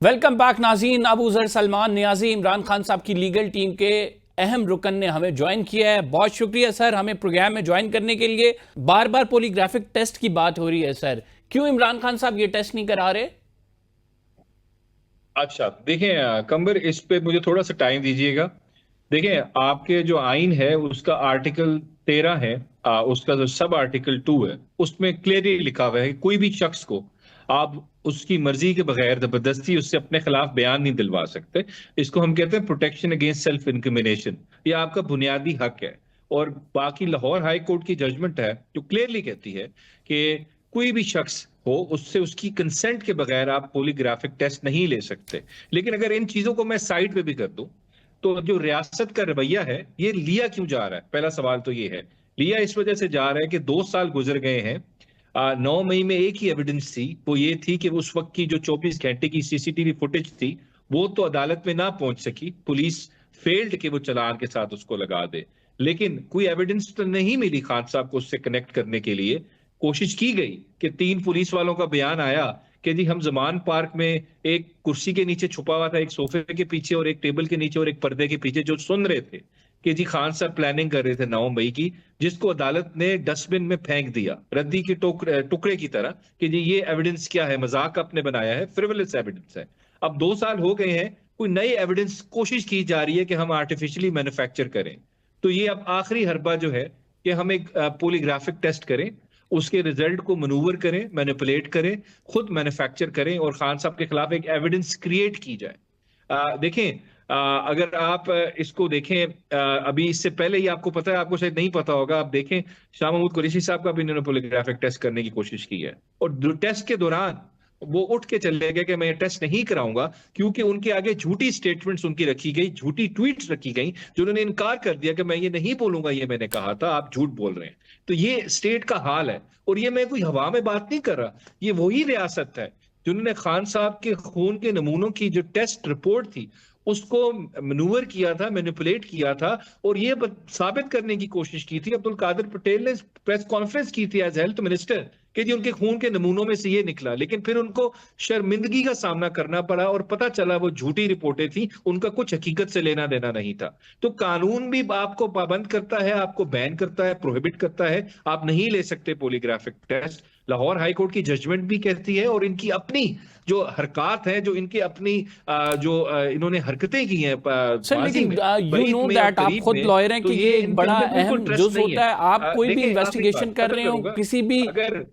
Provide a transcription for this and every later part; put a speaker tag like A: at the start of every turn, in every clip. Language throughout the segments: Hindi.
A: वेलकम बैक नाज़रीन। अबू ज़र सलमान नियाज़ी इमरान खान साहब की लीगल टीम के अहम रुकन ने हमें ज्वाइन किया है। बहुत शुक्रिया सर हमें प्रोग्राम में ज्वाइन करने के लिए। बार बार पॉलीग्राफिक टेस्ट की बात हो रही है सर, क्यों इमरान खान साहब ये टेस्ट नहीं करा रहे?
B: अच्छा देखें कंबर, इस पे मुझे थोड़ा सा टाइम दीजिएगा। देखें, आपके जो आइन है उसका आर्टिकल 13 है, उसका जो सब आर्टिकल 2 है उसमें क्लियरली लिखा हुआ है कि कोई भी शख्स को आप उसकी मर्जी के बगैर जबरदस्ती उससे अपने खिलाफ बयान नहीं दिलवा सकते। इसको हम कहते हैं प्रोटेक्शन अगेंस्ट सेल्फ इनक्रिमिनेशन। ये आपका बुनियादी हक है। और बाकी लाहौर हाई कोर्ट की जजमेंट है जो क्लियरली कहती है कि कोई भी शख्स हो उससे उसकी कंसेंट के बगैर आप पॉलीग्राफिक टेस्ट नहीं ले सकते। लेकिन अगर इन चीजों को मैं साइड पे भी कर दूं तो जो रियासत का रवैया है ये लिया क्यों जा रहा है? पहला सवाल तो ये है, लिया इस वजह से जा रहा है कि 2 साल गुजर गए हैं। 9 मई में एक ही एविडेंस थी, वो ये थी कि उस वक्त की जो 24 घंटे की सीसीटीवी फुटेज थी वो तो अदालत में ना पहुंच सकी। पुलिस फेल्ड के वो चालान के साथ उसको लगा दे। लेकिन कोई एविडेंस तो नहीं मिली खान साहब को उससे कनेक्ट करने के लिए। कोशिश की गई कि 3 पुलिस वालों का बयान आया कि जी हम जमान पार्क में एक कुर्सी के नीचे छुपा हुआ था, एक सोफे के पीछे और एक टेबल के नीचे और एक पर्दे के पीछे, जो सुन रहे थे कि जी खान साहब प्लानिंग कर रहे थे 9 मई की, जिसको अदालत ने डस्टबिन में फेंक दिया रद्दी के टुकड़े की तरह कि जी ये एविडेंस क्या है, मजाक आपने बनाया है, फ्रिवलेस एविडेंस है। अब 2 साल हो गए हैं, कोई नई एविडेंस कोशिश की जा रही है कि हम आर्टिफिशियली मैन्युफैक्चर करें। तो ये अब आखिरी हरबा जो है कि हम एक पॉलीग्राफिक टेस्ट करें, उसके रिजल्ट को मनूवर करें, मैनिपुलेट करें, खुद मैन्युफैक्चर करें और खान साहब के खिलाफ एक एविडेंस क्रिएट की जाए। देखें, अगर आप इसको देखें, अभी इससे पहले ही आपको पता है, आपको शायद नहीं पता होगा, आप देखें शाह महमूद कुरैशी साहब का भी इन्होंने पॉलीग्राफिक टेस्ट करने की कोशिश की है और टेस्ट के दौरान वो उठ के चले गए कि मैं ये टेस्ट नहीं कराऊंगा, क्योंकि उनके आगे झूठी स्टेटमेंट्स उनकी रखी गई, झूठी ट्वीट्स रखी गई, जो उन्होंने इनकार कर दिया कि मैं ये नहीं बोलूंगा, ये मैंने कहा था, आप झूठ बोल रहे हैं। तो ये स्टेट का हाल है। और ये मैं कोई हवा में बात नहीं कर रहा, ये वही रियासत है जिन्होंने खान साहब के खून के नमूनों की जो टेस्ट रिपोर्ट थी उसको मनूवर किया था, मैनिपुलेट किया था और ये साबित करने की कोशिश की थी। अब्दुल कादिर पटेल ने प्रेस कॉन्फ्रेंस की थी एज हेल्थ मिनिस्टर कि जी उनके खून के नमूनों में से ये निकला, लेकिन फिर उनको शर्मिंदगी का सामना करना पड़ा और पता चला वो झूठी रिपोर्टें थी, उनका कुछ हकीकत से लेना देना नहीं था। तो कानून भी आपको पाबंद करता है, आपको बैन करता है, प्रोहिबिट करता है, आप नहीं ले सकते polygraphic test. Lahore high court की जजमेंट भी कहती है और इनकी अपनी जो हरकत है, जो इनकी अपनी इन्होंने हरकतें की हैं
A: सर
B: माजी
A: लेकिन
B: में,
A: यू
B: बरीत
A: नो
B: में और
A: दैट आप
B: करीब
A: खुद
B: में,
A: लॉयर हैं
B: तो
A: कि
B: ये
A: ये एक
B: इन पे
A: बड़ा
B: मुझे बिल्कुल
A: अहम
B: ट्रस्ट
A: जुज
B: नहीं
A: होता
B: है।
A: है। आप कोई भी
B: देखें आखिरी
A: इन्वेस्टिगेशन
B: बात
A: कर
B: खत्म
A: रहे हो,
B: करूंगा। अगर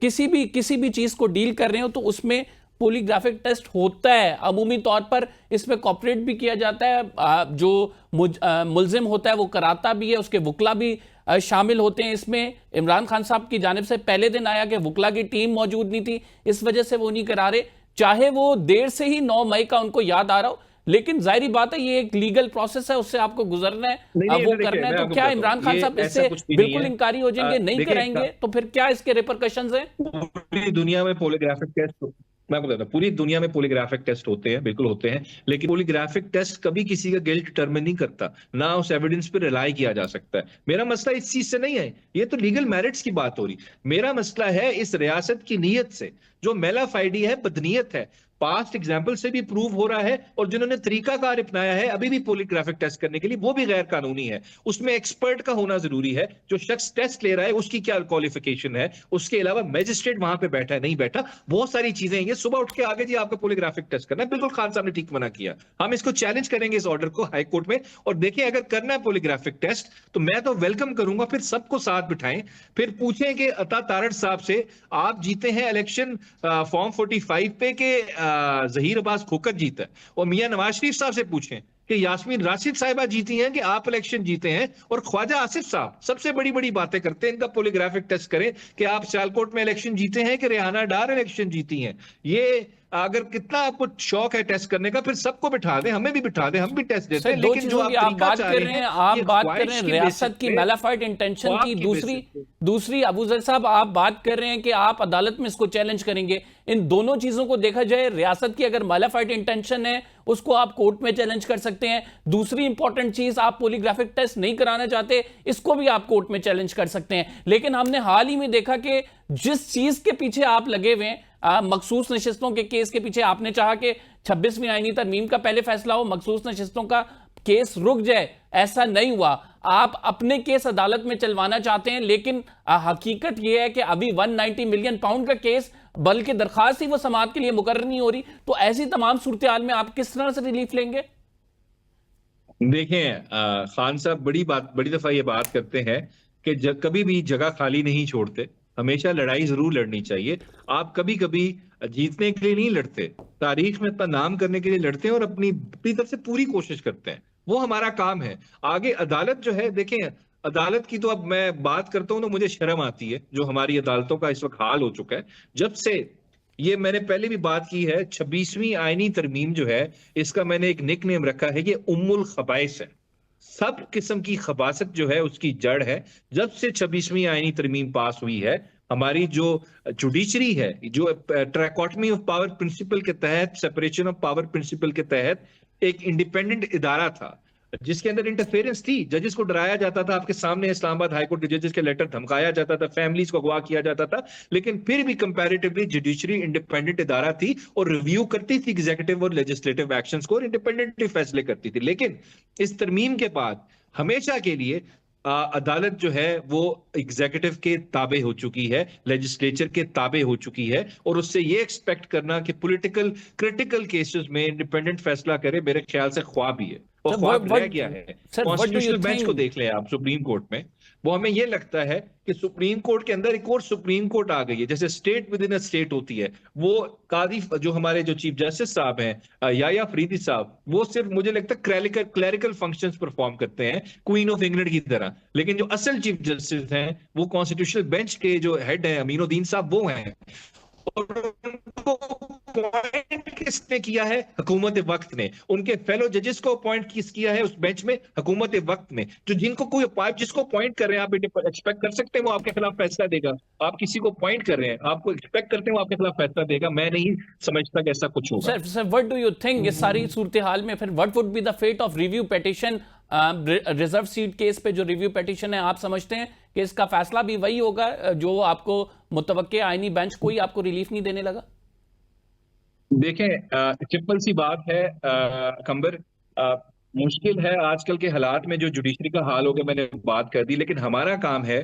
A: किसी भी चीज को डील कर रहे हो तो उसमें पॉलीग्राफिक टेस्ट होता है। अमूमी तौर पर इसमें कॉपरेट भी किया जाता है। जो मुलजिम होता है वो कराता भी है, उसके वकला भी शामिल होते हैं इसमें। इमरान खान साहब की जानिब से पहले दिन आया कि वकला की टीम मौजूद नहीं थी, इस वजह से वो नहीं करा रहे, चाहे वो देर से ही 9 मई का उनको याद आ रहा हो। लेकिन जाहिर बात है ये एक लीगल प्रोसेस है, उससे आपको गुजरना है,
B: नहीं नहीं,
A: वो
B: देखिए
A: करना है।
B: मैं
A: तो
B: आपको
A: क्या
B: बताता हूँ,
A: इमरान खान
B: ये
A: साहब
B: ऐसा
A: इससे
B: कुछ भी नहीं
A: बिल्कुल
B: है।
A: इनकारी हो जाएंगे, नहीं
B: देखिए
A: कराएंगे तो फिर क्या इसके रिपरकशंस हैं?
B: पूरी दुनिया में पॉलीग्राफिक टेस्ट, मैं बताता हूँ, पूरी दुनिया में पॉलीग्राफिक टेस्ट होते हैं, बिल्कुल होते हैं। लेकिन पॉलीग्राफिक टेस्ट कभी किसी का गिल्ट डिटरमिन नहीं करता, ना उस एविडेंस पे रिलाई किया जा सकता है। मेरा मसला इस चीज से नहीं है, ये तो लीगल मेरिट्स की बात हो रही। मेरा मसला है इस रियासत की नीयत से, जो मेलाफाइडी है, बदनीयत है। पास्ट एग्जाम्पल से भी प्रूव हो रहा है और जिन्होंने तरीकाकार अपनाया है अभी भी पॉलीग्राफिक टेस्ट करने के लिए, वो भी गैर कानूनी है। उसमें एक्सपर्ट का होना जरूरी है, जो शख्स टेस्ट ले रहा है उसकी क्या क्वालिफिकेशन है, उसके अलावा मैजिस्ट्रेट वहां पे बैठा है नहीं बैठा, बहुत सारी चीजें हैं। ये सुबह उठ के आगे जी आपको पॉलीग्राफिक टेस्ट करना है, बिल्कुल खान साहब ने ठीक मना किया। हम इसको चैलेंज करेंगे इस ऑर्डर को हाई कोर्ट में। और देखिए अगर करना है पॉलीग्राफिक टेस्ट तो मैं तो वेलकम करूंगा, फिर सबको साथ बिठाएं, फिर पूछें कि अता तारड़ साहब से, आप जीते हैं इलेक्शन फॉर्म 45 पे के जहीर अब्बास खोकर जीता है, और मियां नवाज शरीफ साहब से पूछें कि यास्मीन राशिद साहिबा जीती हैं कि आप इलेक्शन जीते हैं, और ख्वाजा आसिफ साहब सबसे बड़ी बड़ी बातें करते हैं, इनका पॉलीग्राफिक टेस्ट करें कि आप सियालकोट में इलेक्शन जीते हैं कि रेहाना डार इलेक्शन जीती हैं। ये अगर कितना आपको शौक है टेस्ट करने का, फिर सबको बिठा दें, हमें भी बिठा दें, हम भी टेस्ट देते
A: सर
B: हैं।
A: दो
B: लेकिन जो
A: चीजों की
B: आप
A: आप
B: तरीका
A: बात
B: चाह
A: कर
B: रहे
A: रहे
B: हैं
A: हैं, आप
B: ये
A: बात कर रहे
B: ख्वाहिश
A: हैं
B: की बेसिस
A: रियासत की
B: पे,
A: मैलाफाइड इंटेंशन
B: ख्वाब
A: की।
B: की
A: दूसरी
B: बेसिस पे।
A: दूसरी अबूजर साहब आप बात कर रहे हैं कि आप अदालत में इसको चैलेंज करेंगे। इन दोनों चीजों को देखा जाए, रियासत की अगर मैलाफाइड इंटेंशन है उसको आप कोर्ट में चैलेंज कर सकते हैं। दूसरी इंपॉर्टेंट चीज, आप पॉलीग्राफिक टेस्ट नहीं कराना चाहते, इसको भी आप कोर्ट में चैलेंज कर सकते हैं। लेकिन हमने हाल ही में देखा कि जिस चीज के पीछे आप लगे हुए हैं, मखसूस नशिस्तों के केस के पीछे आपने चाहा कि 26वीं आईनी तरमीम का पहले फैसला हो, मखसूस नशिस्तों का केस रुक जाए, ऐसा नहीं हुआ। आप अपने केस अदालत में चलवाना चाहते हैं, लेकिन हकीकत यह है कि अभी 190 मिलियन पाउंड का केस, बल्कि दरखास्त ही वो समाअत के लिए मुकर्रर नहीं हो रही। तो ऐसी तमाम सूरत हाल में आप किस तरह से रिलीफ लेंगे?
B: देखें खान साहब बड़ी दफा ये बात करते हैं कि कभी भी जगह खाली नहीं छोड़ते, हमेशा लड़ाई जरूर लड़नी चाहिए। आप कभी कभी जीतने के लिए नहीं लड़ते, तारीख में अपना नाम करने के लिए लड़ते हैं और अपनी तरफ से पूरी कोशिश करते हैं। वो हमारा काम है। आगे अदालत जो है, देखें अदालत की तो अब मैं बात करता हूं तो मुझे शर्म आती है जो हमारी अदालतों का इस वक्त हाल हो चुका है। जब से ये मैंने पहले भी बात की है, 26वीं आईनी तरमीम जो है, इसका मैंने एक निक नेम रखा है, ये उम्मुल खबाइस है। सब किस्म की खबासत जो है उसकी जड़ है। जब से 26वीं आईनी तरमीम पास हुई है, हमारी जो जुडिशरी है, जो ट्रैकोटमी ऑफ पावर प्रिंसिपल के तहत, सेपरेशन ऑफ पावर प्रिंसिपल के तहत एक इंडिपेंडेंट इदारा था जिसके अंदर इंटरफेरेंस थी। जजेस को डराया जाता था, आपके सामने इस्लामाबाद हाईकोर्ट के जजेस के लेटर धमकाया जाता था, फैमिलीज को अगवा किया जाता था, लेकिन फिर भी कंपैरेटिवली जुडिशरी इंडिपेंडेंट इदारा थी और रिव्यू करती थी एग्जीक्यूटिव और लेजिस्लेटिव एक्शंस को और इंडिपेंडेंटली फैसले करती थी। लेकिन इस तरमीम के बाद हमेशा के लिए अदालत जो है वो एग्जीक्यूटिव के ताबे हो चुकी है, लेजिस्लेचर के ताबे हो चुकी है, और उससे ये एक्सपेक्ट करना कि पॉलिटिकल क्रिटिकल केसेस में इंडिपेंडेंट फैसला करे, मेरे ख्याल से ख्वाब ही है। और ख्वाब रह गया है। कॉन्स्टिट्यूशनल बेंच को देख लें आप, सुप्रीम कोर्ट में वो हमें ये लगता है कि सुप्रीम कोर्ट के अंदर एक और सुप्रीम कोर्ट आ गई है, जैसे state with in a state होती है। वो कादी जो हमारे जो चीफ जस्टिस साहब हैं, या फरीदी साहब, वो सिर्फ मुझे लगता है क्लैरिकल फंक्शंस परफॉर्म करते हैं क्वीन ऑफ इंग्लैंड की तरह, लेकिन जो असल चीफ जस्टिस हैं वो कॉन्स्टिट्यूशनल बेंच के जो हेड हैं अमीनुद्दीन साहब, वो हैं। और उनको अपॉइंट किसने किया है? हुकूमत वक्त ने। उनके फेलो जजेस को अपॉइंट किया है उस बेंच में? हुकूमत वक्त में। जो जिनको कोई जिसको अपॉइंट कर रहे हैं, आप एक्सपेक्ट कर सकते हैं वो आपके खिलाफ फैसला देगा? आप किसी को अपॉइंट कर रहे हैं, आपको एक्सपेक्ट करते हैं वो आपके खिलाफ फैसला देगा? मैं नहीं समझता कि ऐसा कुछ होगा।
A: Sir what do you think इस सारी सूरत हाल में फिर what would be the fate of review petition, reserve seat case पे जो रिव्यू पिटीशन है, आप समझते हैं कि इसका फैसला भी वही होगा जो आपको मुतवक्के आईनी बेंच कोई आपको रिलीफ नहीं देने लगा?
B: देखें सिंपल सी बात है कंबर, मुश्किल है आजकल के हालात में जो जुडिशरी का हाल हो गया, मैंने बात कर दी, लेकिन हमारा काम है,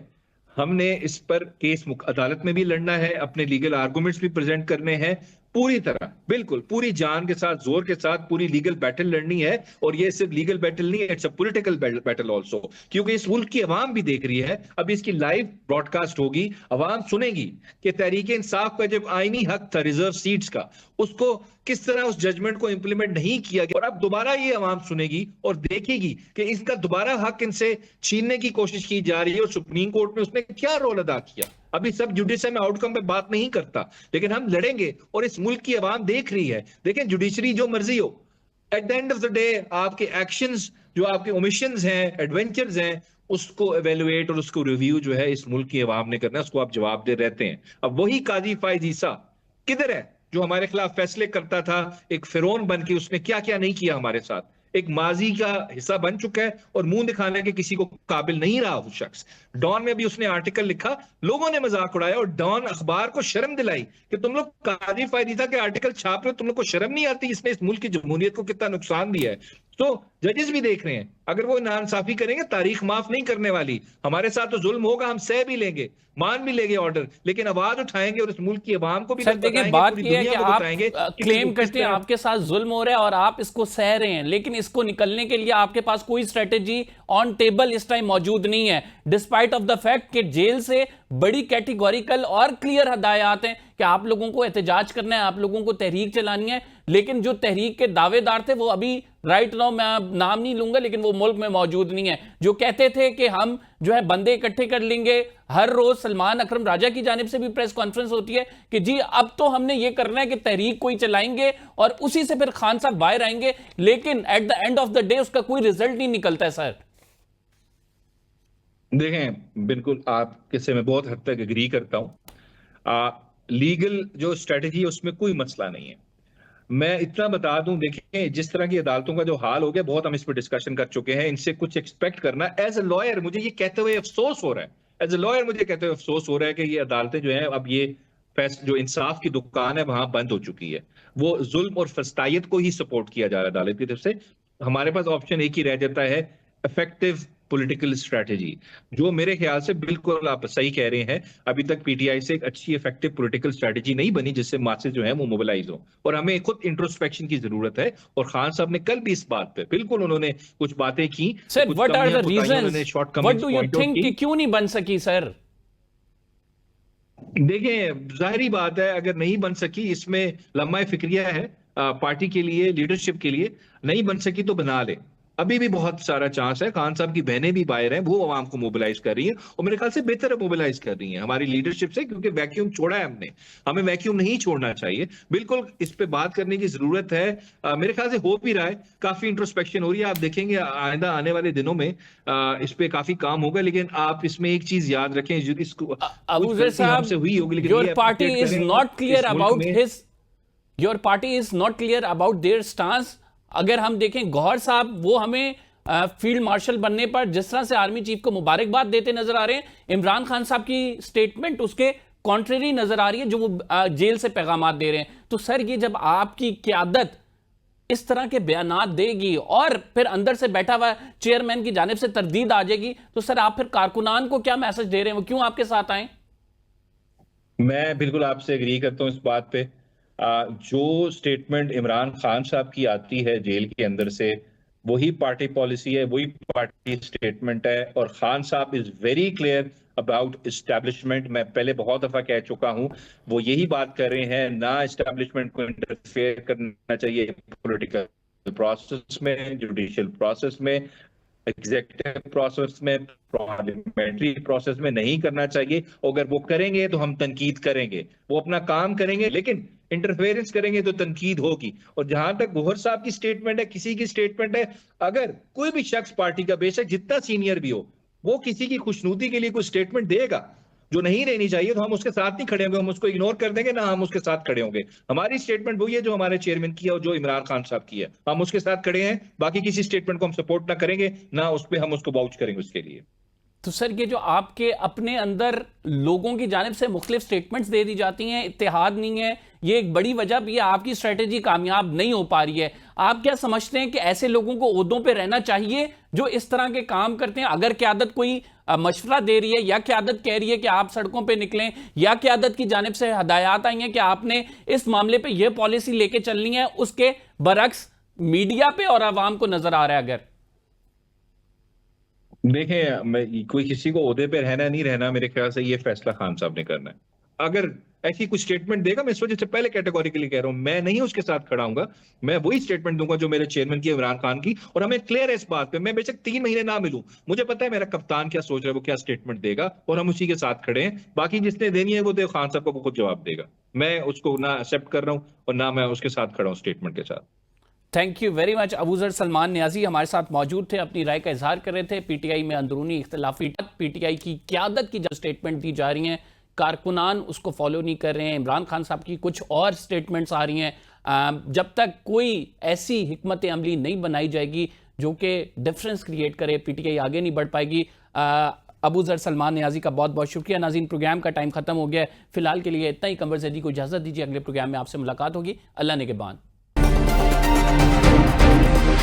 B: हमने इस पर केस अदालत में भी लड़ना है, अपने लीगल आर्गुमेंट्स भी प्रेजेंट करने हैं, पूरी तरह बिल्कुल पूरी जान के साथ, जोर के साथ पूरी लीगल बैटल लड़नी है। और ये सिर्फ लीगल बैटल नहीं है, it's a political battle also, क्योंकि इस मुल्क की आवाम भी देख रही है। अब इसकी लाइव ब्रॉडकास्ट होगी, आवाम सुनेगी कि तहरीक इंसाफ का जब आईनी हक था रिजर्व सीट्स का, उसको किस तरह उस जजमेंट को इंप्लीमेंट नहीं किया गया। और अब दोबारा ये आवाम सुनेगी और देखेगी कि इसका दोबारा हक इनसे छीनने की कोशिश की जा रही है और सुप्रीम कोर्ट में उसने क्या रोल अदा किया। अभी सब जुडिशरी में आउटकम पे बात नहीं करता, लेकिन हम लड़ेंगे और इस मुल्क की आवाम देख रही है। देखें जुडिशरी जो मर्जी हो, at the end of the day आपके एक्शंस, जो आपके ओमिशंस हैं, एडवेंचर्स हैं, उसको एवेलुएट और उसको रिव्यू जो है इस मुल्क की आवाम ने करना है, उसको आप जवाब दे रहते हैं। अब वही काजी फायद ईसा किधर है जो हमारे खिलाफ फैसले करता था एक फिरौन बन के? उसने क्या क्या नहीं किया हमारे साथ, एक माजी का हिस्सा बन चुका है और मुंह दिखाने के किसी को काबिल नहीं रहा वो शख्स। डॉन में भी उसने आर्टिकल लिखा, लोगों ने मजाक उड़ाया और डॉन अखबार को शर्म दिलाई कि तुम लोग काजी फायदा के आर्टिकल छाप रहे हो, तुम लोग को शर्म नहीं आती? इसने इस मुल्क की जमहूरियत को कितना नुकसान दिया है। तो जजेस भी देख रहे हैं, अगर वो नाइंसाफी करेंगे तारीख माफ नहीं करने वाली। हमारे साथ तो जुल्म होगा, हम सह भी लेंगे, मान भी लेंगे ऑर्डर, लेकिन आवाज उठाएंगे और इस मुल्क की आवाम को भी
A: देखिए बात यह है कि आप क्लेम करते हैं आपके साथ जुल्म हो रहा है और आप इसको सह रहे हैं, लेकिन इसको निकलने के लिए आपके पास कोई स्ट्रेटेजी ऑन टेबल इस टाइम मौजूद नहीं है, डिस्पाइट ऑफ द फैक्ट कि जेल से बड़ी कैटेगोरिकल और क्लियर हदायत हैं कि आप लोगों को एहतजाज करना है, आप लोगों को तहरीक चलानी है। लेकिन जो तहरीक के दावेदार थे वो अभी राइट नाउ, मैं नाम नहीं लूंगा, लेकिन वो मुल्क में मौजूद नहीं है, जो कहते थे कि हम जो है बंदे इकट्ठे कर लेंगे। हर रोज सलमान अकरम राजा की जानिब से भी प्रेस कॉन्फ्रेंस होती है कि जी अब तो हमने ये करना है कि तहरीक कोई चलाएंगे और उसी से फिर खान साहब बाहर आएंगे, लेकिन at the end of the day उसका कोई रिजल्ट नहीं निकलता है। सर
B: देखें, बिल्कुल आपके से मैं बहुत हद तक एग्री करता हूं। लीगल जो स्ट्रेटजी है उसमें कोई मसला नहीं है। मैं इतना बता दूं, देखें जिस तरह की अदालतों का जो हाल हो गया, बहुत हम इस पर डिस्कशन कर चुके हैं, इनसे कुछ एक्सपेक्ट करना, एज ए लॉयर मुझे ये कहते हुए अफसोस हो रहा है एज ए लॉयर मुझे कहते हुए अफसोस हो रहा है कि ये अदालतें जो है अब ये जो इंसाफ की दुकान है वहां बंद हो चुकी है। वो जुल्म और फस्तायत को ही सपोर्ट किया जा रहा है अदालत की तरफ से। हमारे पास ऑप्शन एक ही रह जाता है, इफेक्टिव पॉलिटिकल स्ट्रेटजी, जो मेरे ख्याल से बिल्कुल आप सही कह रहे हैं, अभी तक पीटीआई से एक अच्छी इफेक्टिव पॉलिटिकल स्ट्रेटजी नहीं बनी जिससे मासेस जो है वो मोबिलाइज हो। और हमें खुद इंट्रोस्पेक्शन की जरूरत है। और खान साहब ने कल भी इस बात पे बिल्कुल उन्होंने कुछ बातें की,
A: सर,
B: कुछ
A: व्हाट आर
B: कमियां
A: द
B: बताई,
A: रीजंस,
B: उन्होंने short
A: what
B: comings
A: do you
B: point out
A: think
B: की।
A: कि क्यों नहीं बन सकी सर?
B: देखें, जाहिर बात है अगर नहीं बन सकी, इसमें लम्हा फिक्रिया है पार्टी के लिए, लीडरशिप के लिए। नहीं बन सकी तो बना ले, अभी भी बहुत सारा चांस है। खान साहब की बहनें भी बाहर हैं, वो आवाम को मोबिलाइज कर रही हैं और मेरे ख्याल से बेहतर मोबिलाइज कर रही हैं हमारी लीडरशिप से, क्योंकि वैक्यूम छोड़ा है हमने। हमें वैक्यूम नहीं छोड़ना चाहिए, बिल्कुल इस पे बात करने की जरूरत है। मेरे ख्याल से हो भी रहा है, काफी इंट्रोस्पेक्शन हो रही है। आप देखेंगे आइंदा आने वाले दिनों में इस पे काफी काम होगा। लेकिन आप इसमें एक चीज याद रखें, इसको कुछ
A: अबूजर
B: गलती हमसे
A: साहब,
B: हुई होगी, लेकिन
A: योर
B: ये
A: पार्टी
B: अप्रिशिएट
A: इज
B: करें
A: नॉट
B: इस
A: क्लियर
B: मुल्क
A: अबाउट
B: में।
A: His your party is not clear about their stance. अगर हम देखें गौहर साहब, वो हमें फील्ड मार्शल बनने पर जिस तरह से आर्मी चीफ को मुबारकबाद देते नजर आ रहे हैं, इमरान खान साहब की स्टेटमेंट उसके कॉन्ट्रेरी नजर आ रही है, जो वो जेल से पैगामात दे रहे हैं। तो सर, ये जब आपकी क़यादत इस तरह के बयानात देगी और फिर अंदर से बैठा हुआ चेयरमैन की जानिब से तरदीद आ जाएगी, तो सर आप फिर कारकुनान को क्या मैसेज दे रहे हैं? वो क्यों आपके साथ आए?
B: मैं बिल्कुल आपसे एग्री करता हूं इस बात पे। जो स्टेटमेंट इमरान खान साहब की आती है जेल के अंदर से, वही पार्टी पॉलिसी है, वही पार्टी स्टेटमेंट है। और खान साहब is very clear about establishment. मैं पहले बहुत दफा कह चुका हूं, वो यही बात कर रहे हैं, ना इस्टेब्लिशमेंट को इंटरफेयर करना चाहिए पॉलिटिकल प्रोसेस में, जुडिशियल प्रोसेस में, एग्जीक्यूटिव प्रोसेस में, पार्लियामेंट्री प्रोसेस में नहीं करना चाहिए। अगर वो करेंगे तो हम तनकीद करेंगे, वो अपना काम करेंगे, लेकिन इंटरफेरेंस करेंगे तो तनकीद होगी। और जहां तक गौहर साहब की स्टेटमेंट है, किसी की स्टेटमेंट है, अगर कोई भी शख्स पार्टी का, बेशक जितना सीनियर भी हो, वो किसी की खुशनुदी के लिए कोई स्टेटमेंट देगा जो नहीं रहनी चाहिए, तो हम उसके साथ नहीं खड़े होंगे, हम उसको इग्नोर कर देंगे, ना हम उसके साथ खड़े होंगे। हमारी स्टेटमेंट वही है जो हमारे चेयरमैन की है और जो इमरान खान साहब की है, हम उसके साथ खड़े हैं। बाकी किसी स्टेटमेंट को हम सपोर्ट ना करेंगे, ना उस पर हम उसको वाउच करेंगे उसके लिए।
A: तो सर, ये जो आपके अपने अंदर लोगों की जानिब से मुख्तलिफ स्टेटमेंट्स दे दी जाती हैं, इत्तेहाद नहीं है, ये एक बड़ी वजह भी है आपकी स्ट्रेटेजी कामयाब नहीं हो पा रही है। आप क्या समझते हैं कि ऐसे लोगों को ओहदों पे रहना चाहिए जो इस तरह के काम करते हैं? अगर क़यादत कोई मशवरा दे रही है, या क़यादत कह रही है कि आप सड़कों पे निकलें, या क़यादत की जानिब से हदायत आई हैं कि आपने इस मामले पे यह पॉलिसी लेके चलनी है, उसके बरक्स मीडिया पे और आवाम को नजर आ रहा है? अगर
B: देखें, मैं कोई किसी को ओहदे पे रहना नहीं रहना, मेरे ख्याल से ये फैसला खान साहब ने करना है। अगर ऐसी कुछ स्टेटमेंट देगा, मैं इस वजह से पहले कैटेगोरिकली कह रहा हूं, मैं नहीं उसके साथ खड़ा हूंगा। मैं वही स्टेटमेंट दूंगा जो मेरे चेयरमैन की, इमरान खान की। और हमें क्लियर है इस बात पे, मैं बेशक 3 महीने ना मिलूं, मुझे पता है मेरा कप्तान क्या सोच रहा है, वो क्या स्टेटमेंट देगा, और हम उसी के साथ खड़े हैं। बाकी जिसने देनी है वो दे, खान साहब को वो खुद जवाब देगा। मैं उसको ना एक्सेप्ट कर रहा हूं और ना मैं उसके साथ खड़ा हूं स्टेटमेंट के साथ।
A: Thank you very much. Abuzar Salman Niazi हमारे साथ मौजूद थे, अपनी राय का इजहार कर रहे थे। पीटीआई में अंदरूनी इख्तलाफी, पीटीआई की क़यादत की जो स्टेटमेंट दी जा रही हैं, कारकुनान उसको फॉलो नहीं कर रहे हैं। इमरान खान साहब की कुछ और स्टेटमेंट्स आ रही हैं। जब तक कोई ऐसी हिकमत अमली नहीं बनाई जाएगी जो कि डिफरेंस क्रिएट करे, पीटीआई आगे नहीं बढ़ पाएगी। अबूजर सलमान नियाजी का बहुत बहुत शुक्रिया। नाज़रीन, प्रोग्राम का टाइम खत्म हो गया है, फिलहाल के लिए इतना ही। कंवर ज़ैदी को इजाज़त दीजिए, अगले प्रोग्राम में आपसे मुलाकात होगी। अल्लाह ने के बान।